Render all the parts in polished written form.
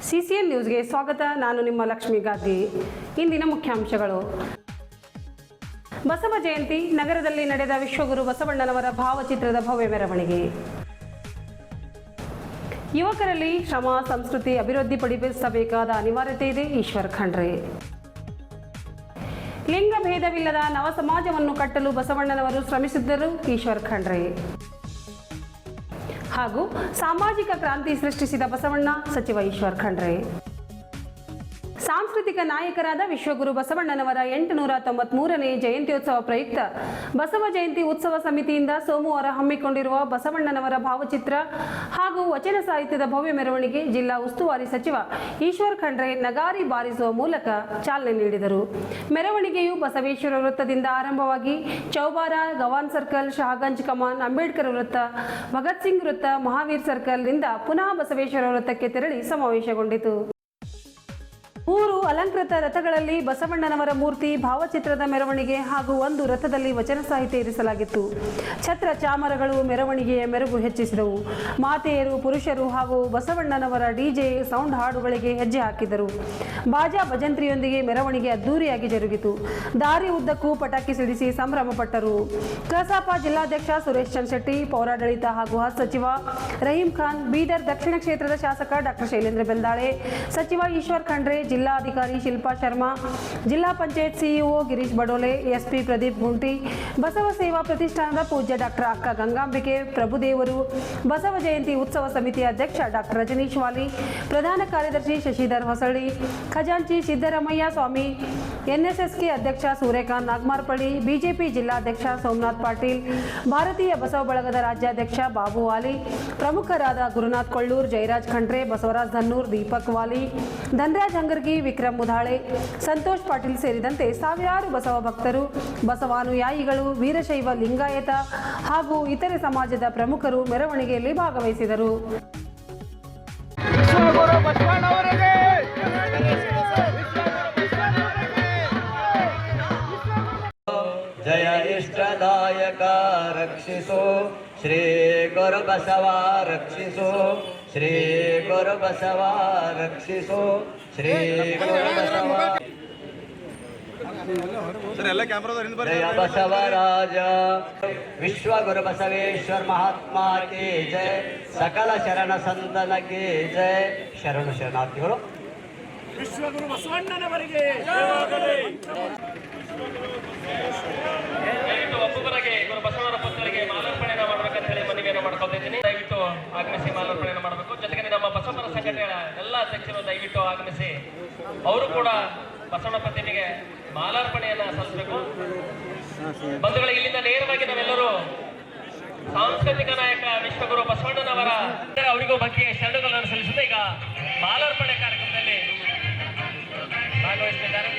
CCN ನ್ಯೂಸ್ಗೆ ಸ್ವಾಗತ. ನಾನು ನಿಮ್ಮ ಲಕ್ಷ್ಮಿ ಗಾದಿ. ಇಂದಿನ ಮುಖ್ಯಾಂಶಗಳು. ಬಸವ ಜಯಂತಿ ನಗರದಲ್ಲಿ ನಡೆದ ವಿಶ್ವಗುರು ಬಸವಣ್ಣನವರ ಭಾವಚಿತ್ರದ ಭವ್ಯ ಮೆರವಣಿಗೆ. ಯುವಕರಲ್ಲಿ ಶ್ರಮ ಸಂಸ್ಕೃತಿ ಅಭಿವೃದ್ಧಿಪಡಿಸಬೇಕಾದ ಅನಿವಾರ್ಯತೆ ಇದೆ. ಈಶ್ವರ್ ಖಂಡ್ರೆ. ಲಿಂಗ ಭೇದವಿಲ್ಲದ ನವ ಸಮಾಜವನ್ನು ಕಟ್ಟಲು ಬಸವಣ್ಣನವರು ಶ್ರಮಿಸಿದ್ದರು. ಈಶ್ವರ್ ಖಂಡ್ರೆ. ಹಾಗೂ ಸಾಮಾಜಿಕ ಕ್ರಾಂತಿ ಸೃಷ್ಟಿಸಿದ ಬಸವಣ್ಣ ಸಚಿವ ಈಶ್ವರ್ ಖಂಡ್ರೆ. ಸಾಂಸ್ಕೃತಿಕ ನಾಯಕರಾದ ವಿಶ್ವಗುರು ಬಸವಣ್ಣನವರ 893ನೇ ಜಯಂತ್ಯೋತ್ಸವ ಪ್ರಯುಕ್ತ ಬಸವ ಜಯಂತಿ ಉತ್ಸವ ಸಮಿತಿಯಿಂದ ಸೋಮವಾರ ಹಮ್ಮಿಕೊಂಡಿರುವ ಬಸವಣ್ಣನವರ ಭಾವಚಿತ್ರ ಹಾಗೂ ವಚನ ಸಾಹಿತ್ಯದ ಭವ್ಯ ಮೆರವಣಿಗೆ ಜಿಲ್ಲಾ ಉಸ್ತುವಾರಿ ಸಚಿವ ಈಶ್ವರ್ ಖಂಡ್ರೆ ನಗಾರಿ ಬಾರಿಸುವ ಮೂಲಕ ಚಾಲನೆ ನೀಡಿದರು. ಮೆರವಣಿಗೆಯು ಬಸವೇಶ್ವರ ವೃತ್ತದಿಂದ ಆರಂಭವಾಗಿ ಚೌಬಾರ, ಗವಾನ್ ಸರ್ಕಲ್, ಶಹಾಗಂಜ್ ಕಮಾನ್, ಅಂಬೇಡ್ಕರ್ ವೃತ್ತ, ಭಗತ್ ಸಿಂಗ್ ವೃತ್ತ, ಮಹಾವೀರ್ ಸರ್ಕಲ್ನಿಂದ ಪುನಃ ಬಸವೇಶ್ವರ ವೃತ್ತಕ್ಕೆ ತೆರಳಿ ಸಮಾವೇಶಗೊಂಡಿತು. 3 ಅಲಂಕೃತ ರಥಗಳಲ್ಲಿ ಬಸವಣ್ಣನವರ ಮೂರ್ತಿ, ಭಾವಚಿತ್ರದ ಮೆರವಣಿಗೆ ಹಾಗೂ ಒಂದು ರಥದಲ್ಲಿ ವಚನ ಸಾಹಿತ್ಯ ಇರಿಸಲಾಗಿತ್ತು. ಛತ್ರ ಚಾಮರಗಳು ಮೆರವಣಿಗೆಯ ಮೆರುಗು ಹೆಚ್ಚಿಸಿದವು. ಮಾತೆಯರು, ಪುರುಷರು ಹಾಗೂ ಬಸವಣ್ಣನವರ ಡಿಜೆ ಸೌಂಡ್ ಹಾಡುಗಳಿಗೆ ಹೆಜ್ಜೆ ಹಾಕಿದರು. ಬಾಜಾ ಭಜಂತ್ರಿಯೊಂದಿಗೆ ಮೆರವಣಿಗೆ ಅದ್ದೂರಿಯಾಗಿ ಜರುಗಿತು. ದಾರಿ ಉದ್ದಕ್ಕೂ ಪಟಾಕಿ ಸಿಡಿಸಿ ಸಂಭ್ರಮಪಟ್ಟರು. ಕಸಾಪ ಜಿಲ್ಲಾಧ್ಯಕ್ಷ ಸುರೇಶ್ ಚಂದ್ರಶೆಟ್ಟಿ, ಪೌರಾಡಳಿತ ಹಾಗೂ ಹಜ್ ಸಚಿವ ರಹೀಂ ಖಾನ್, ಬೀದರ್ ದಕ್ಷಿಣ ಕ್ಷೇತ್ರದ ಶಾಸಕ ಡಾಕ್ಟರ್ ಶೈಲೇಂದ್ರ ಬೆಲ್ದಾಳೆ, ಸಚಿವ ಈಶ್ವರ್ ಖಂಡ್ರೆ, ಜಿಲ್ಲಾಧಿಕಾರಿ ಶಿಲ್ಪಾ ಶರ್ಮಾ, ಜಿಲ್ಲಾ ಪಂಚಾಯತ್ ಸಿಇಒ ಗಿರೀಶ್ ಬಡೋಲೆ, ಎಸ್ಪಿ ಪ್ರದೀಪ್ ಗುಂಟಿ, ಬಸವ ಸೇವಾ ಪ್ರತಿಷ್ಠಾನದ ಪೂಜ್ಯ ಡಾಕ್ಟರ್ ಅಕ್ಕ ಗಂಗಾಂಬಿಕೆ ಪ್ರಭುದೇವರು, ಬಸವ ಜಯಂತಿ ಉತ್ಸವ ಸಮಿತಿ ಅಧ್ಯಕ್ಷ ಡಾಕ್ಟರ್ ರಜನೀಶ್ ವಾಲಿ, ಪ್ರಧಾನ ಕಾರ್ಯದರ್ಶಿ ಶಶಿಧರ್ ಹೊಸಳ್ಳಿ, ಖಜಾಂಚಿ ಸಿದ್ದರಾಮಯ್ಯ ಸ್ವಾಮಿ, ಎನ್ಎಸ್ಎಸ್ಕೆ ಅಧ್ಯಕ್ಷ ಸೂರ್ಯಕಾಂತ್ ನಾಗಮಾರ್ಪಳ್ಳಿ, ಬಿಜೆಪಿ ಜಿಲ್ಲಾಧ್ಯಕ್ಷ ಸೋಮನಾಥ್ ಪಾಟೀಲ್, ಭಾರತೀಯ ಬಸವ ಬಳಗದ ರಾಜ್ಯಾಧ್ಯಕ್ಷ ಬಾಬು ವಾಲಿ, ಪ್ರಮುಖರಾದ ಗುರುನಾಥ್ ಕೊಳ್ಳೂರ್, ಜಯರಾಜ್ ಖಂಡ್ರೆ, ಬಸವರಾಜ್ ಧನ್ನೂರ್, ದೀಪಕ್ ವಾಲಿ, ಧನರಾಜ್ ಹಂಗರ್ಗಿ, ವಿಕ್ರಮ್ ಮುಧಾಳೆ, ಸಂತೋಷ್ ಪಾಟೀಲ್ ಸೇರಿದಂತೆ ಸಾವಿರಾರು ಬಸವ ಭಕ್ತರು, ಬಸವಾನುಯಾಯಿಗಳು, ವೀರಶೈವ ಲಿಂಗಾಯತ ಹಾಗೂ ಇತರೆ ಸಮಾಜದ ಪ್ರಮುಖರು ಮೆರವಣಿಗೆಯಲ್ಲಿ ಭಾಗವಹಿಸಿದರು. ಜಯ ಇಷ್ಟದಾಯಕ ರಕ್ಷಿಸೋ ಶ್ರೀ ಗುರು ಬಸವ ರಕ್ಷಿಸೋ ಶ್ರೀ ಗುರು ಬಸವ ರಕ್ಷಿಸೋ ಶ್ರೀ ಗುರು ಬಸವ. ಜಯ ಬಸವರಾಜ ವಿಶ್ವ ಗುರು ಬಸವೇಶ್ವರ ಮಹಾತ್ಮ ಕೇ ಜಯ, ಸಕಲ ಶರಣ ಸಂತನ ಕೇ ಜಯ. ಶರಣು ಶರಣಾರ್ಥಿಗಳು. ವಿಶ್ವಗುರು ಬಸವಣ್ಣನವರಿಗೆ ಒಬ್ಬೊಬ್ಬರಿಗೆ ಗುರು ಬಸವನ ಪುತ್ರರಿಗೆ ಮಾಲಾರ್ಪಣೆಯನ್ನು ಮಾಡಬೇಕಂತ ಹೇಳಿ ಮನವಿಯನ್ನು ಮಾಡ್ಕೊಳ್ತಿದ್ದೀನಿ. ದಯವಿಟ್ಟು ಆಗಮಿಸಿ ಮಾಲಾರ್ಪಣೆಯನ್ನು ಮಾಡಬೇಕು. ಜೊತೆಗೆ ನಮ್ಮ ಬಸವನ ಸಂಘಟನೆಗಳ ಎಲ್ಲ ಅಧ್ಯಕ್ಷರು ದಯವಿಟ್ಟು ಆಗಮಿಸಿ ಅವರು ಕೂಡ ಬಸವನ ಪ್ರತಿಮೆಗೆ ಮಾಲಾರ್ಪಣೆಯನ್ನ ಸಲ್ಲಿಸಬೇಕು. ಬಂಧುಗಳಿಗೆ ಇಲ್ಲಿಂದ ನೇರವಾಗಿ ನಾವೆಲ್ಲರೂ ಸಾಂಸ್ಕೃತಿಕ ನಾಯಕ ವಿಶ್ವಗುರು ಬಸವಣ್ಣನವರ ಅವರಿಗೂ ಬಗ್ಗೆ ಶರಣುಗಳನ್ನು ಸಲ್ಲಿಸುತ್ತೆ. ಈಗ ಮಾಲಾರ್ಪಣೆ ಕಾರ್ಯಕ್ರಮದಲ್ಲಿ ಭಾಗವಹಿಸಲಿದ್ದಾರೆ.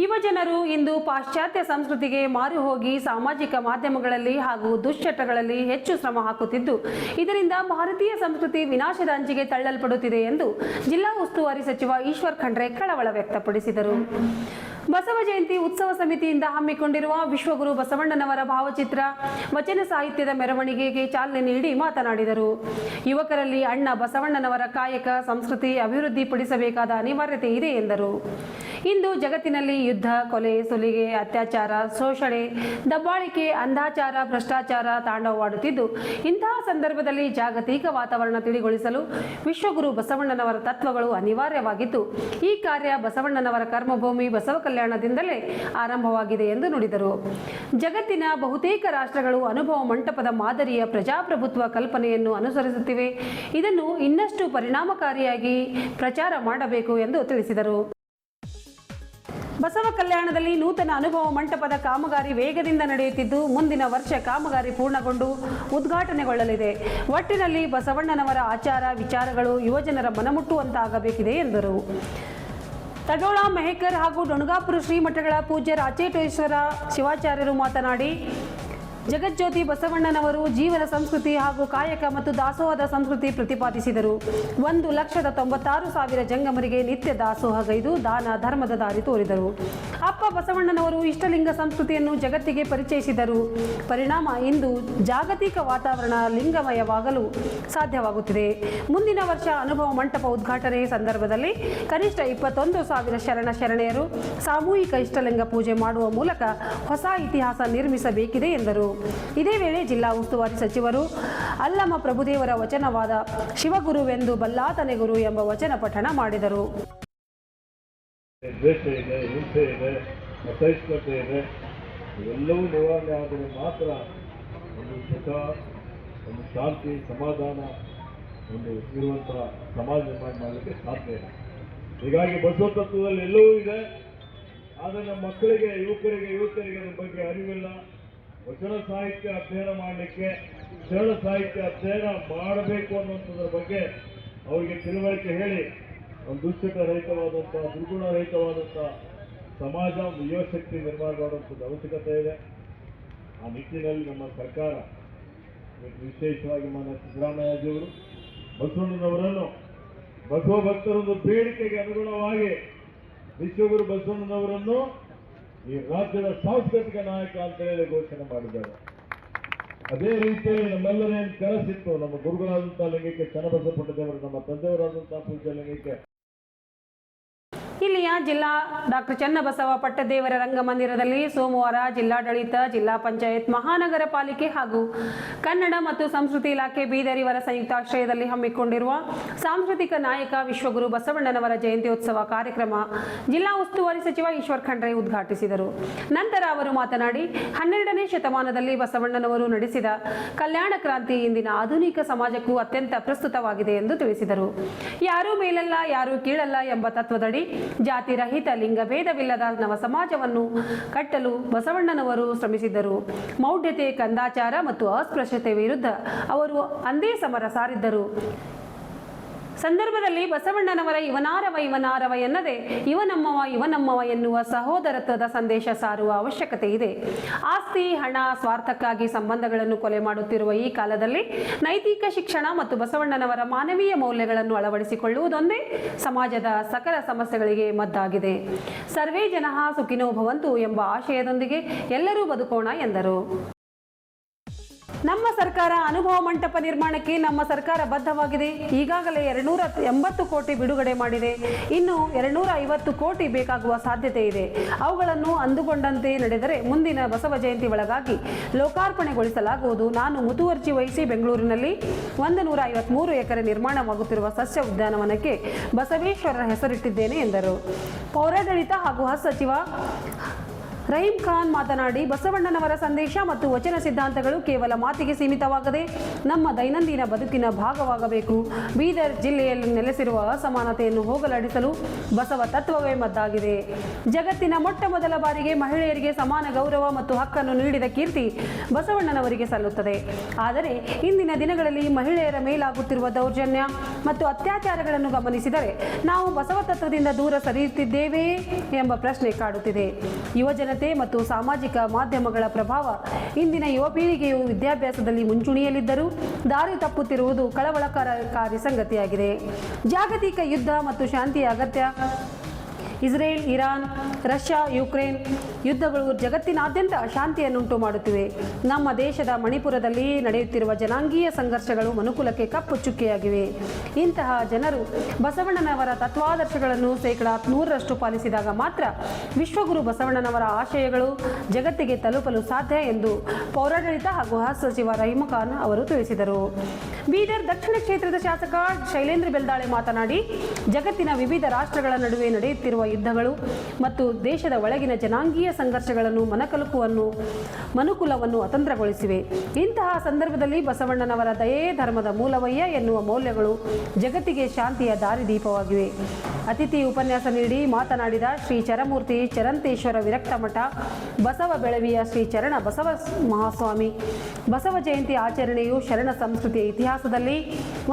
ಯುವಜನರು ಇಂದು ಪಾಶ್ಚಾತ್ಯ ಸಂಸ್ಕೃತಿಗೆ ಮಾರು ಹೋಗಿ ಸಾಮಾಜಿಕ ಮಾಧ್ಯಮಗಳಲ್ಲಿ ಹಾಗೂ ದುಶ್ಚಟಗಳಲ್ಲಿ ಹೆಚ್ಚು ಶ್ರಮ ಹಾಕುತ್ತಿದ್ದು, ಇದರಿಂದ ಭಾರತೀಯ ಸಂಸ್ಕೃತಿ ವಿನಾಶದ ಅಂಚಿಗೆ ತಳ್ಳಲ್ಪಡುತ್ತಿದೆ ಎಂದು ಜಿಲ್ಲಾ ಉಸ್ತುವಾರಿ ಸಚಿವ ಈಶ್ವರ್ ಖಂಡ್ರೆ ಕಳವಳ ವ್ಯಕ್ತಪಡಿಸಿದರು. ಬಸವ ಜಯಂತಿ ಉತ್ಸವ ಸಮಿತಿಯಿಂದ ಹಮ್ಮಿಕೊಂಡಿರುವ ವಿಶ್ವಗುರು ಬಸವಣ್ಣನವರ ಭಾವಚಿತ್ರ, ವಚನ ಸಾಹಿತ್ಯದ ಮೆರವಣಿಗೆಗೆ ಚಾಲನೆ ನೀಡಿ ಮಾತನಾಡಿದರು. ಯುವಕರಲ್ಲಿ ಅಣ್ಣ ಬಸವಣ್ಣನವರ ಕಾಯಕ ಸಂಸ್ಕೃತಿ ಅಭಿವೃದ್ಧಿಪಡಿಸಬೇಕಾದ ಅನಿವಾರ್ಯತೆ ಇದೆ ಎಂದರು. ಇಂದು ಜಗತ್ತಿನಲ್ಲಿ ಯುದ್ಧ, ಕೊಲೆ, ಸುಲಿಗೆ, ಅತ್ಯಾಚಾರ, ಶೋಷಣೆ, ದಬ್ಬಾಳಿಕೆ, ಅಂಧಾಚಾರ, ಭ್ರಷ್ಟಾಚಾರ ತಾಂಡವವಾಡುತ್ತಿದ್ದು, ಇಂತಹ ಸಂದರ್ಭದಲ್ಲಿ ಜಾಗತಿಕ ವಾತಾವರಣ ತಿಳಿಗೊಳಿಸಲು ವಿಶ್ವಗುರು ಬಸವಣ್ಣನವರ ತತ್ವಗಳು ಅನಿವಾರ್ಯವಾಗಿದ್ದು, ಈ ಕಾರ್ಯ ಬಸವಣ್ಣನವರ ಕರ್ಮಭೂಮಿ ಬಸವ ಕಲ್ಯಾಣದಿಂದಲೇ ಆರಂಭವಾಗಿದೆ ಎಂದು ನುಡಿದರು. ಜಗತ್ತಿನ ಬಹುತೇಕ ರಾಷ್ಟ್ರಗಳು ಅನುಭವ ಮಂಟಪದ ಮಾದರಿಯ ಪ್ರಜಾಪ್ರಭುತ್ವ ಕಲ್ಪನೆಯನ್ನು ಅನುಸರಿಸುತ್ತಿವೆ. ಇದನ್ನು ಇನ್ನಷ್ಟು ಪರಿಣಾಮಕಾರಿಯಾಗಿ ಪ್ರಚಾರ ಮಾಡಬೇಕು ಎಂದು ತಿಳಿಸಿದರು. ಬಸವ ಕಲ್ಯಾಣದಲ್ಲಿ ನೂತನ ಅನುಭವ ಮಂಟಪದ ಕಾಮಗಾರಿ ವೇಗದಿಂದ ನಡೆಯುತ್ತಿದ್ದು, ಮುಂದಿನ ವರ್ಷ ಕಾಮಗಾರಿ ಪೂರ್ಣಗೊಂಡು ಉದ್ಘಾಟನೆಗೊಳ್ಳಲಿದೆ. ಒಟ್ಟಿನಲ್ಲಿ ಬಸವಣ್ಣನವರ ಆಚಾರ ವಿಚಾರಗಳು ಯುವಜನರ ಮನಮುಟ್ಟುವಂತಾಗಬೇಕಿದೆ ಎಂದರು. ತಡೋಳ, ಮೆಹಕರ್ ಹಾಗೂ ಡೊಣಗಾಪುರ ಶ್ರೀಮಠಗಳ ಪೂಜ್ಯ ರಾಚೇಟೇಶ್ವರ ಶಿವಾಚಾರ್ಯರು ಮಾತನಾಡಿ, ಜಗಜ್ಯೋತಿ ಬಸವಣ್ಣನವರು ಜೀವನ ಸಂಸ್ಕೃತಿ ಹಾಗೂ ಕಾಯಕ ಮತ್ತು ದಾಸೋಹದ ಸಂಸ್ಕೃತಿ ಪ್ರತಿಪಾದಿಸಿದರು. 1,96,000 ಜಂಗಮರಿಗೆ ನಿತ್ಯ ದಾಸೋಹಗೈದು ದಾನ ಧರ್ಮದ ದಾರಿ ತೋರಿದರು. ಅಪ್ಪ ಬಸವಣ್ಣನವರು ಇಷ್ಟಲಿಂಗ ಸಂಸ್ಕೃತಿಯನ್ನು ಜಗತ್ತಿಗೆ ಪರಿಚಯಿಸಿದರು. ಪರಿಣಾಮ ಇಂದು ಜಾಗತಿಕ ವಾತಾವರಣ ಲಿಂಗಮಯವಾಗಲು ಸಾಧ್ಯವಾಗುತ್ತಿದೆ. ಮುಂದಿನ ವರ್ಷ ಅನುಭವ ಮಂಟಪ ಉದ್ಘಾಟನೆ ಸಂದರ್ಭದಲ್ಲಿ ಕನಿಷ್ಠ 21,000 ಶರಣ ಶರಣೆಯರು ಸಾಮೂಹಿಕ ಇಷ್ಟಲಿಂಗ ಪೂಜೆ ಮಾಡುವ ಮೂಲಕ ಹೊಸ ಇತಿಹಾಸ ನಿರ್ಮಿಸಬೇಕಿದೆ ಎಂದರು. ಇದೇ ವೇಳೆ ಜಿಲ್ಲಾ ಉಸ್ತುವಾರಿ ಸಚಿವರು ಅಲ್ಲಮ ಪ್ರಭುದೇವರ ವಚನವಾದ ಶಿವಗುರುವೆಂದು ಬಲ್ಲಾತನೆ ಗುರು ಎಂಬ ವಚನ ಪಠಣ ಮಾಡಿದರು. ದ್ವೇಷ ಇದೆ, ಹಿಂಸೆ ಇದೆ, ಅಸಹಿಷ್ಣುತೆ ಇದೆ, ಇವೆಲ್ಲವೂ ನಿವಾರಣೆ ಆದರೆ ಮಾತ್ರ ಒಂದು ಸುಖ, ಒಂದು ಶಾಂತಿ, ಸಮಾಧಾನ ಒಂದು ಇರುವಂಥ ಸಮಾಜ ನಿರ್ಮಾಣ ಮಾಡಲಿಕ್ಕೆ ಸಾಧ್ಯ ಇದೆ. ಹೀಗಾಗಿ ಬಸವ ತತ್ವದಲ್ಲಿ ಎಲ್ಲವೂ ಇದೆ. ಆದರೆ ನಮ್ಮ ಮಕ್ಕಳಿಗೆ, ಯುವಕರಿಗೆ ಅದ್ರ ಬಗ್ಗೆ ಅರಿವಿಲ್ಲ. ವಚನ ಸಾಹಿತ್ಯ ಅಧ್ಯಯನ ಮಾಡಲಿಕ್ಕೆ, ಶರಣ ಸಾಹಿತ್ಯ ಅಧ್ಯಯನ ಮಾಡಬೇಕು ಅನ್ನುವಂಥದ್ರ ಬಗ್ಗೆ ಅವರಿಗೆ ತಿಳುವಳಿಕೆ ಹೇಳಿ ಒಂದು ದುಶ್ಚಟರಹಿತವಾದಂಥ, ದುರ್ಗುಣರಹಿತವಾದಂಥ ಸಮಾಜ, ಒಂದು ಯುವಶಕ್ತಿ ನಿರ್ಮಾಣ ಮಾಡುವಂಥದ್ದು ಅವಶ್ಯಕತೆ ಇದೆ. ಆ ನಿಟ್ಟಿನಲ್ಲಿ ನಮ್ಮ ಸರ್ಕಾರ ವಿಶೇಷವಾಗಿ ಮಾನ್ಯ ಸಿದ್ದರಾಮಯ್ಯಜಿಯವರು ಬಸವಣ್ಣನವರನ್ನು ಬಸವ ಭಕ್ತರೊಂದು ಬೇಡಿಕೆಗೆ ಅನುಗುಣವಾಗಿ ವಿಶ್ವಗುರು ಬಸವಣ್ಣನವರನ್ನು ಈ ರಾಜ್ಯದ ಸಾಂಸ್ಕೃತಿಕ ನಾಯಕ ಅಂತ ಹೇಳಿ ಘೋಷಣೆ ಮಾಡಿದ್ದಾರೆ. ಅದೇ ರೀತಿಯಲ್ಲಿ ನಮ್ಮೆಲ್ಲರ ಕನಸಿತ್ತು, ನಮ್ಮ ಗುರುಗಳಾದಂತಹ ಲಿಂಗಕ್ಕೆ ಚನ್ನಬಸವಪಟ್ಟದೇವರು, ನಮ್ಮ ತಂದೆಯವರಾದಂತಹ ಪೂಜ್ಯ ಲಿಂಗಕ್ಕೆ ಇಲ್ಲಿಯ ಜಿಲ್ಲಾ ಡಾಕ್ಟರ್ ಚನ್ನಬಸವ ಪಟ್ಟದೇವರ ರಂಗಮಂದಿರದಲ್ಲಿ ಸೋಮವಾರ ಜಿಲ್ಲಾಡಳಿತ, ಜಿಲ್ಲಾ ಪಂಚಾಯತ್, ಮಹಾನಗರ ಪಾಲಿಕೆ ಹಾಗೂ ಕನ್ನಡ ಮತ್ತು ಸಂಸ್ಕೃತಿ ಇಲಾಖೆ ಬೀದರ್ ಇವರ ಸಂಯುಕ್ತಾಶ್ರಯದಲ್ಲಿ ಹಮ್ಮಿಕೊಂಡಿರುವ ಸಾಂಸ್ಕೃತಿಕ ನಾಯಕ ವಿಶ್ವಗುರು ಬಸವಣ್ಣನವರ ಜಯಂತ್ಯೋತ್ಸವ ಕಾರ್ಯಕ್ರಮ ಜಿಲ್ಲಾ ಉಸ್ತುವಾರಿ ಸಚಿವ ಈಶ್ವರ್ ಖಂಡ್ರೆ ಉದ್ಘಾಟಿಸಿದರು. ನಂತರ ಅವರು ಮಾತನಾಡಿ 12ನೇ ಶತಮಾನದಲ್ಲಿ ಬಸವಣ್ಣನವರು ನಡೆಸಿದ ಕಲ್ಯಾಣ ಕ್ರಾಂತಿ ಇಂದಿನ ಆಧುನಿಕ ಸಮಾಜಕ್ಕೂ ಅತ್ಯಂತ ಪ್ರಸ್ತುತವಾಗಿದೆ ಎಂದು ತಿಳಿಸಿದರು. ಯಾರೂ ಮೇಲಲ್ಲ, ಯಾರೂ ಕೀಳಲ್ಲ ಎಂಬ ತತ್ವದಡಿ ಜಾತಿ ರಹಿತ, ಲಿಂಗಭೇದವಿಲ್ಲದ ನವ ಸಮಾಜವನ್ನು ಕಟ್ಟಲು ಬಸವಣ್ಣನವರು ಶ್ರಮಿಸಿದ್ದರು. ಮೌಢ್ಯತೆ, ಕಂದಾಚಾರ ಮತ್ತು ಅಸ್ಪೃಶ್ಯತೆ ವಿರುದ್ಧ ಅವರು ಅಂದೇ ಸಮರ ಸಾರಿದ್ದರು. ಸಂದರ್ಭದಲ್ಲಿ ಬಸವಣ್ಣನವರ ಇವನಾರವ ಎನ್ನದೆ ಇವನಮ್ಮವ ಎನ್ನುವ ಸಹೋದರತ್ವದ ಸಂದೇಶ ಸಾರುವ ಅವಶ್ಯಕತೆ ಇದೆ. ಆಸ್ತಿ, ಹಣ, ಸ್ವಾರ್ಥಕ್ಕಾಗಿ ಸಂಬಂಧಗಳನ್ನು ಕೊಲೆ ಮಾಡುತ್ತಿರುವ ಈ ಕಾಲದಲ್ಲಿ ನೈತಿಕ ಶಿಕ್ಷಣ ಮತ್ತು ಬಸವಣ್ಣನವರ ಮಾನವೀಯ ಮೌಲ್ಯಗಳನ್ನು ಅಳವಡಿಸಿಕೊಳ್ಳುವುದೊಂದೇ ಸಮಾಜದ ಸಕಲ ಸಮಸ್ಯೆಗಳಿಗೆ ಮದ್ದಾಗಿದೆ. ಸರ್ವೇ ಜನಃ ಸುಖಿನೋ ಭವಂತು ಎಂಬ ಆಶಯದೊಂದಿಗೆ ಎಲ್ಲರೂ ಬದುಕೋಣ ಎಂದರು. ನಮ್ಮ ಸರ್ಕಾರ ಅನುಭವ ಮಂಟಪ ನಿರ್ಮಾಣಕ್ಕೆ ನಮ್ಮ ಸರ್ಕಾರ ಬದ್ಧವಾಗಿದೆ. ಈಗಾಗಲೇ 280 ಕೋಟಿ ಬಿಡುಗಡೆ ಮಾಡಿದೆ. ಇನ್ನು 250 ಕೋಟಿ ಬೇಕಾಗುವ ಸಾಧ್ಯತೆ ಇದೆ. ಅವುಗಳನ್ನು ಅಂದುಕೊಂಡಂತೆ ನಡೆದರೆ ಮುಂದಿನ ಬಸವ ಜಯಂತಿ ಒಳಗಾಗಿ ಲೋಕಾರ್ಪಣೆಗೊಳಿಸಲಾಗುವುದು. ನಾನು ಮುತುವರ್ಜಿ ವಹಿಸಿ ಬೆಂಗಳೂರಿನಲ್ಲಿ 153 ಎಕರೆ ನಿರ್ಮಾಣವಾಗುತ್ತಿರುವ ಸಸ್ಯ ಉದ್ಯಾನವನಕ್ಕೆ ಬಸವೇಶ್ವರರ ಹೆಸರಿಟ್ಟಿದ್ದೇನೆ ಎಂದರು. ಪೌರಾಡಳಿತ ಹಾಗೂ ಸಚಿವ ರಹೀಂ ಖಾನ್ ಮಾತನಾಡಿ, ಬಸವಣ್ಣನವರ ಸಂದೇಶ ಮತ್ತು ವಚನ ಸಿದ್ಧಾಂತಗಳು ಕೇವಲ ಮಾತಿಗೆ ಸೀಮಿತವಾಗದೆ ನಮ್ಮ ದೈನಂದಿನ ಬದುಕಿನ ಭಾಗವಾಗಬೇಕು. ಬೀದರ್ ಜಿಲ್ಲೆಯಲ್ಲಿ ನೆಲೆಸಿರುವ ಅಸಮಾನತೆಯನ್ನು ಹೋಗಲಾಡಿಸಲು ಬಸವ ತತ್ವವೇ ಮದ್ದಾಗಿದೆ. ಜಗತ್ತಿನ ಮೊಟ್ಟ ಮೊದಲ ಬಾರಿಗೆ ಮಹಿಳೆಯರಿಗೆ ಸಮಾನ ಗೌರವ ಮತ್ತು ಹಕ್ಕನ್ನು ನೀಡಿದ ಕೀರ್ತಿ ಬಸವಣ್ಣನವರಿಗೆ ಸಲ್ಲುತ್ತದೆ. ಆದರೆ ಇಂದಿನ ದಿನಗಳಲ್ಲಿ ಮಹಿಳೆಯರ ಮೇಲಾಗುತ್ತಿರುವ ದೌರ್ಜನ್ಯ ಮತ್ತು ಅತ್ಯಾಚಾರಗಳನ್ನು ಗಮನಿಸಿದರೆ ನಾವು ಬಸವ ತತ್ವದಿಂದ ದೂರ ಸರಿಯುತ್ತಿದ್ದೇವೆಯೇ ಎಂಬ ಪ್ರಶ್ನೆ ಕಾಡುತ್ತಿದೆ. ಯುವಜನ ಮತ್ತು ಸಾಮಾಜಿಕ ಮಾಧ್ಯಮಗಳ ಪ್ರಭಾವ ಇಂದಿನ ಯುವ ಪೀಳಿಗೆಯು ವಿದ್ಯಾಭ್ಯಾಸದಲ್ಲಿ ಮುಂಚೂಣಿಯಲ್ಲಿದ್ದರೂ ದಾರಿ ತಪ್ಪುತ್ತಿರುವುದು ಕಳವಳಕಾರಿ ಸಂಗತಿಯಾಗಿದೆ. ಜಾಗತಿಕ ಯುದ್ಧ ಮತ್ತು ಶಾಂತಿಯ ಅಗತ್ಯ. ಇಸ್ರೇಲ್, ಇರಾನ್, ರಷ್ಯಾ, ಯುಕ್ರೇನ್ ಯುದ್ಧಗಳು ಜಗತ್ತಿನಾದ್ಯಂತ ಅಶಾಂತಿಯನ್ನುಂಟು ಮಾಡುತ್ತಿವೆ. ನಮ್ಮ ದೇಶದ ಮಣಿಪುರದಲ್ಲಿ ನಡೆಯುತ್ತಿರುವ ಜನಾಂಗೀಯ ಸಂಘರ್ಷಗಳು ಮನುಕುಲಕ್ಕೆ ಕಪ್ಪು ಚುಕ್ಕೆಯಾಗಿವೆ. ಇಂತಹ ಜನರು ಬಸವಣ್ಣನವರ ತತ್ವಾದರ್ಶಗಳನ್ನು 100% ಪಾಲಿಸಿದಾಗ ಮಾತ್ರ ವಿಶ್ವಗುರು ಬಸವಣ್ಣನವರ ಆಶಯಗಳು ಜಗತ್ತಿಗೆ ತಲುಪಲು ಸಾಧ್ಯ ಎಂದು ಪೌರಾಡಳಿತ ಹಾಗೂ ಸಚಿವ ರಹೀಂ ಖಾನ್ ಅವರು ತಿಳಿಸಿದರು. ಬೀದರ್ ದಕ್ಷಿಣ ಕ್ಷೇತ್ರದ ಶಾಸಕ ಶೈಲೇಂದ್ರ ಬೆಲ್ದಾಳೆ ಮಾತನಾಡಿ, ಜಗತ್ತಿನ ವಿವಿಧ ರಾಷ್ಟ್ರಗಳ ನಡುವೆ ನಡೆಯುತ್ತಿರುವ ಯುದ್ಧಗಳು ಮತ್ತು ದೇಶದ ಒಳಗಿನ ಜನಾಂಗೀಯ ಸಂಘರ್ಷಗಳನ್ನು ಮನುಕುಲವನ್ನು ಅತಂತ್ರಗೊಳಿಸಿವೆ. ಇಂತಹ ಸಂದರ್ಭದಲ್ಲಿ ಬಸವಣ್ಣನವರ ದಯೆ ಧರ್ಮದ ಮೂಲವಯ್ಯ ಎನ್ನುವ ಮೌಲ್ಯಗಳು ಜಗತ್ತಿಗೆ ಶಾಂತಿಯ ದಾರಿದೀಪವಾಗಿವೆ. ಅತಿಥಿ ಉಪನ್ಯಾಸ ನೀಡಿ ಮಾತನಾಡಿದ ಶ್ರೀ ಚರಮೂರ್ತಿ ಚರಂತೇಶ್ವರ ವಿರಕ್ತ ಮಠ ಬಸವ ಬೆಳವಿಯ ಶ್ರೀ ಚರಣ ಬಸವ ಮಹಾಸ್ವಾಮಿ, ಬಸವ ಜಯಂತಿ ಆಚರಣೆಯು ಶರಣ ಸಂಸ್ಕೃತಿಯ ಇತಿಹಾಸದಲ್ಲಿ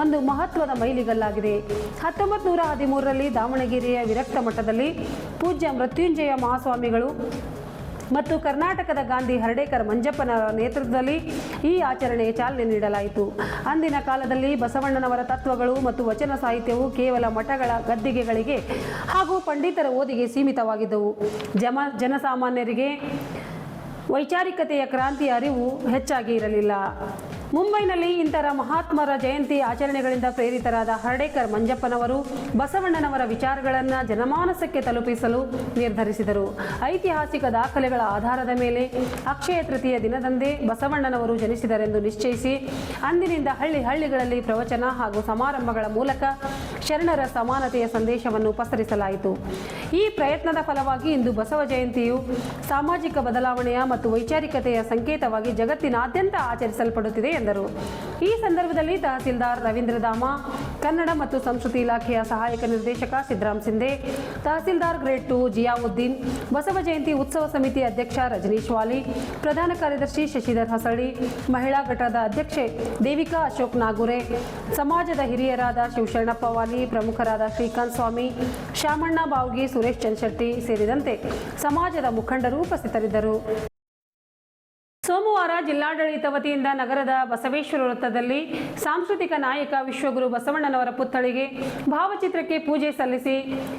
ಒಂದು ಮಹತ್ವದ ಮೈಲಿಗಲ್ಲಾಗಿದೆ. 1913ರಲ್ಲಿ ದಾವಣಗೆರೆಯ ವಿರಕ್ತ ಮಠದಲ್ಲಿ ಪೂಜ್ಯ ಮೃತ್ಯುಂಜಯ ಮಹಾಸ್ವಾಮಿಗಳು ಮತ್ತು ಕರ್ನಾಟಕದ ಗಾಂಧಿ ಹರ್ಡೇಕರ್ ಮಂಜಪ್ಪನ ನೇತೃತ್ವದಲ್ಲಿ ಈ ಆಚರಣೆಗೆ ಚಾಲನೆ ನೀಡಲಾಯಿತು. ಅಂದಿನ ಕಾಲದಲ್ಲಿ ಬಸವಣ್ಣನವರ ತತ್ವಗಳು ಮತ್ತು ವಚನ ಸಾಹಿತ್ಯವು ಕೇವಲ ಮಠಗಳ ಗದ್ದಿಗೆಗಳಿಗೆ ಹಾಗೂ ಪಂಡಿತರ ಓದಿಗೆ ಸೀಮಿತವಾಗಿದ್ದವು. ಜನಸಾಮಾನ್ಯರಿಗೆ ವೈಚಾರಿಕತೆಯ ಕ್ರಾಂತಿಯ ಅರಿವು ಹೆಚ್ಚಾಗಿ ಇರಲಿಲ್ಲ. ಮುಂಬೈನಲ್ಲಿ ಇಂತಹ ಮಹಾತ್ಮರ ಜಯಂತಿ ಆಚರಣೆಗಳಿಂದ ಪ್ರೇರಿತರಾದ ಹರ್ಡೇಕರ್ ಮಂಜಪ್ಪನವರು ಬಸವಣ್ಣನವರ ವಿಚಾರಗಳನ್ನು ಜನಮಾನಸಕ್ಕೆ ತಲುಪಿಸಲು ನಿರ್ಧರಿಸಿದರು. ಐತಿಹಾಸಿಕ ದಾಖಲೆಗಳ ಆಧಾರದ ಮೇಲೆ ಅಕ್ಷಯ ತೃತೀಯ ದಿನದಂದೇ ಬಸವಣ್ಣನವರು ಜನಿಸಿದರೆಂದು ನಿಶ್ಚಯಿಸಿ ಅಂದಿನಿಂದ ಹಳ್ಳಿಗಳಲ್ಲಿ ಪ್ರವಚನ ಹಾಗೂ ಸಮಾರಂಭಗಳ ಮೂಲಕ ಶರಣರ ಸಮಾನತೆಯ ಸಂದೇಶವನ್ನು ಪಸರಿಸಲಾಯಿತು. ಈ ಪ್ರಯತ್ನದ ಫಲವಾಗಿ ಇಂದು ಬಸವ ಜಯಂತಿಯು ಸಾಮಾಜಿಕ ಬದಲಾವಣೆಯ ಮತ್ತು ವೈಚಾರಿಕತೆಯ ಸಂಕೇತವಾಗಿ ಜಗತ್ತಿನಾದ್ಯಂತ ಆಚರಿಸಲ್ಪಡುತ್ತಿದೆ ಎಂದರು. ಈ ಸಂದರ್ಭದಲ್ಲಿ ತಹಸೀಲ್ದಾರ್ ರವೀಂದ್ರ ದಾಮ, ಕನ್ನಡ ಮತ್ತು ಸಂಸ್ಕೃತಿ ಇಲಾಖೆಯ ಸಹಾಯಕ ನಿರ್ದೇಶಕ ಸಿದ್ದರಾಮ್ ಸಿಂಧೆ, ತಹಸೀಲ್ದಾರ್ ಗ್ರೇಡ್ 2 ಜಿಯಾವುದ್ದೀನ್, ಬಸವ ಜಯಂತಿ ಉತ್ಸವ ಸಮಿತಿ ಅಧ್ಯಕ್ಷ ರಜನೀಶ್ ವಾಲಿ, ಪ್ರಧಾನ ಕಾರ್ಯದರ್ಶಿ ಶಶಿಧರ್ ಹಸಳಿ, ಮಹಿಳಾ ಘಟಕದ ಅಧ್ಯಕ್ಷೆ ದೇವಿಕಾ ಅಶೋಕ್ ನಾಗುರೆ, ಸಮಾಜದ ಹಿರಿಯರಾದ ಶಿವಶರಣಪ್ಪ ವಾಲಿ, ಪ್ರಮುಖರಾದ ಶ್ರೀಕಾಂತ್ ಸ್ವಾಮಿ, ಶಾಮಣ್ಣ ಬಾವ್ಗಿ, ಸುರೇಶ್ ಚಂದ್ರಶೆಟ್ಟಿ ಸೇರಿದಂತೆ ಸಮಾಜದ ಮುಖಂಡರು ಉಪಸ್ಥಿತರಿದ್ದರು. ಸೋಮವಾರ ಜಿಲ್ಲಾಡಳಿತ ವತಿಯಿಂದ ನಗರದ ಬಸವೇಶ್ವರ ವೃತ್ತದಲ್ಲಿ ಸಾಂಸ್ಕೃತಿಕ ನಾಯಕ ವಿಶ್ವಗುರು ಬಸವಣ್ಣನವರ ಪುತ್ಥಳಿಗೆ ಭಾವಚಿತ್ರಕ್ಕೆ ಪೂಜೆ ಸಲ್ಲಿಸಿ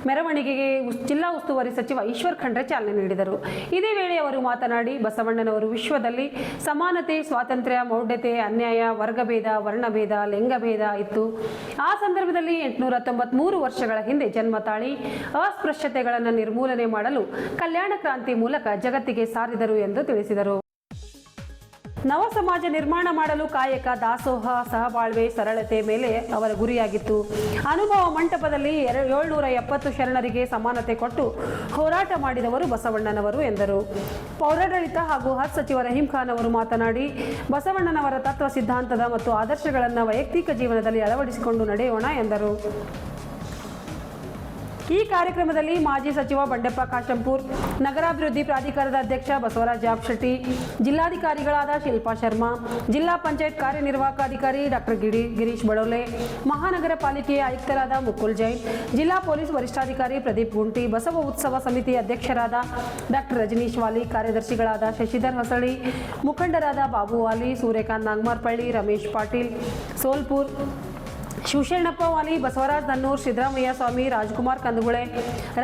ಮೆರವಣಿಗೆಗೆ ಜಿಲ್ಲಾ ಉಸ್ತುವಾರಿ ಸಚಿವ ಈಶ್ವರ್ ಖಂಡ್ರೆ ಚಾಲನೆ ನೀಡಿದರು. ಇದೇ ವೇಳೆ ಅವರು ಮಾತನಾಡಿ, ಬಸವಣ್ಣನವರು ವಿಶ್ವದಲ್ಲಿ ಸಮಾನತೆ, ಸ್ವಾತಂತ್ರ್ಯ, ಮೌಢ್ಯತೆ, ಅನ್ಯಾಯ, ವರ್ಗಭೇದ, ವರ್ಣಭೇದ, ಲಿಂಗಭೇದ ಇತ್ತು. ಆ ಸಂದರ್ಭದಲ್ಲಿ 893 ವರ್ಷಗಳ ಹಿಂದೆ ಜನ್ಮ ತಾಳಿ ಅಸ್ಪೃಶ್ಯತೆಗಳನ್ನು ನಿರ್ಮೂಲನೆ ಮಾಡಲು ಕಲ್ಯಾಣ ಕ್ರಾಂತಿ ಮೂಲಕ ಜಗತ್ತಿಗೆ ಸಾರಿದರು ಎಂದು ತಿಳಿಸಿದರು. ನವ ಸಮಾಜ ನಿರ್ಮಾಣ ಮಾಡಲು ಕಾಯಕ, ದಾಸೋಹ, ಸಹಬಾಳ್ವೆ, ಸರಳತೆ ಮೇಲೆ ಅವರ ಗುರಿಯಾಗಿತ್ತು. ಅನುಭವ ಮಂಟಪದಲ್ಲಿ 770 ಶರಣರಿಗೆ ಸಮಾನತೆ ಕೊಟ್ಟು ಹೋರಾಟ ಮಾಡಿದವರು ಬಸವಣ್ಣನವರು ಎಂದರು. ಪೌರಾಡಳಿತ ಹಾಗೂ ಹಜ್ ಸಚಿವ ರಹೀಂ ಖಾನ್ ಅವರು ಮಾತನಾಡಿ, ಬಸವಣ್ಣನವರ ತತ್ವ ಸಿದ್ಧಾಂತದ ಮತ್ತು ಆದರ್ಶಗಳನ್ನು ವೈಯಕ್ತಿಕ ಜೀವನದಲ್ಲಿ ಅಳವಡಿಸಿಕೊಂಡು ನಡೆಯೋಣ ಎಂದರು. ಈ ಕಾರ್ಯಕ್ರಮದಲ್ಲಿ ಮಾಜಿ ಸಚಿವ ಬಂಡೆಪ್ಪ ಕಾಶಂಪೂರ್, ನಗರಾಭಿವೃದ್ಧಿ ಪ್ರಾಧಿಕಾರದ ಅಧ್ಯಕ್ಷ ಬಸವರಾಜ ಜಾಬಶೆಟ್ಟಿ, ಜಿಲ್ಲಾಧಿಕಾರಿಗಳಾದ ಶಿಲ್ಪಾ ಶರ್ಮಾ, ಜಿಲ್ಲಾ ಪಂಚಾಯತ್ ಕಾರ್ಯನಿರ್ವಾಹಕ ಅಧಿಕಾರಿ ಡಾಕ್ಟರ್ ಗಿರೀಶ್ ಬಡೋಲೆ, ಮಹಾನಗರ ಪಾಲಿಕೆಯ ಆಯುಕ್ತರಾದ ಮುಕುಲ್ ಜೈನ್, ಜಿಲ್ಲಾ ಪೊಲೀಸ್ ವರಿಷ್ಠಾಧಿಕಾರಿ ಪ್ರದೀಪ್ ಗುಂಟಿ, ಬಸವ ಉತ್ಸವ ಸಮಿತಿ ಅಧ್ಯಕ್ಷರಾದ ಡಾಕ್ಟರ್ ರಜನೀಶ್ ವಾಲಿ, ಕಾರ್ಯದರ್ಶಿಗಳಾದ ಶಶಿಧರ್ ಹಸಳಿ, ಮುಖಂಡರಾದ ಬಾಬು ವಾಲಿ, ಸೂರ್ಯಕಾಂತ್ ನಾಗಮಾರ್ಪಳ್ಳಿ, ರಮೇಶ್ ಪಾಟೀಲ್ ಸೋಲ್ಪುರ್, ಶಿವಶರಣಪ್ಪ ವಾಲಿ, ಬಸವರಾಜ್ ನನ್ನೂರ್, ಸಿದ್ದರಾಮಯ್ಯ ಸ್ವಾಮಿ, ರಾಜ್ಕುಮಾರ್ ಕಂದಗುಳೆ,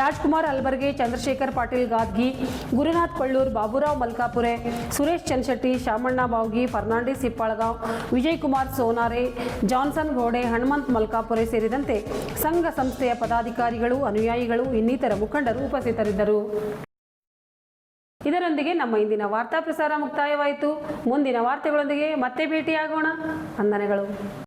ರಾಜ್ಕುಮಾರ್ ಅಲ್ಬರ್ಗೆ, ಚಂದ್ರಶೇಖರ್ ಪಾಟೀಲ್ ಗಾದ್ಗಿ, ಗುರುನಾಥ್ ಕೊಳ್ಳೂರ್, ಬಾಬುರಾವ್ ಮಲ್ಕಾಪುರೆ, ಸುರೇಶ್ ಚಂದ್ರಶೆಟ್ಟಿ, ಶಾಮಣ್ಣ ಬಾವ್ಗಿ, ಫರ್ನಾಂಡಿಸ್ ಹಿಪ್ಪಾಳಗಾಂವ್, ವಿಜಯ್ ಕುಮಾರ್ ಸೋನಾರೆ, ಜಾನ್ಸನ್ ಘೋಡೆ, ಹನುಮಂತ್ ಮಲ್ಕಾಪುರೆ ಸೇರಿದಂತೆ ಸಂಘ ಸಂಸ್ಥೆಯ ಪದಾಧಿಕಾರಿಗಳು, ಅನುಯಾಯಿಗಳು, ಇನ್ನಿತರ ಮುಖಂಡರು ಉಪಸ್ಥಿತರಿದ್ದರು. ಇದರೊಂದಿಗೆ ನಮ್ಮ ಇಂದಿನ ವಾರ್ತಾ ಪ್ರಸಾರ ಮುಕ್ತಾಯವಾಯಿತು. ಮುಂದಿನ ವಾರ್ತೆಗಳೊಂದಿಗೆ ಮತ್ತೆ ಭೇಟಿಯಾಗೋಣ. ವಂದನೆಗಳು.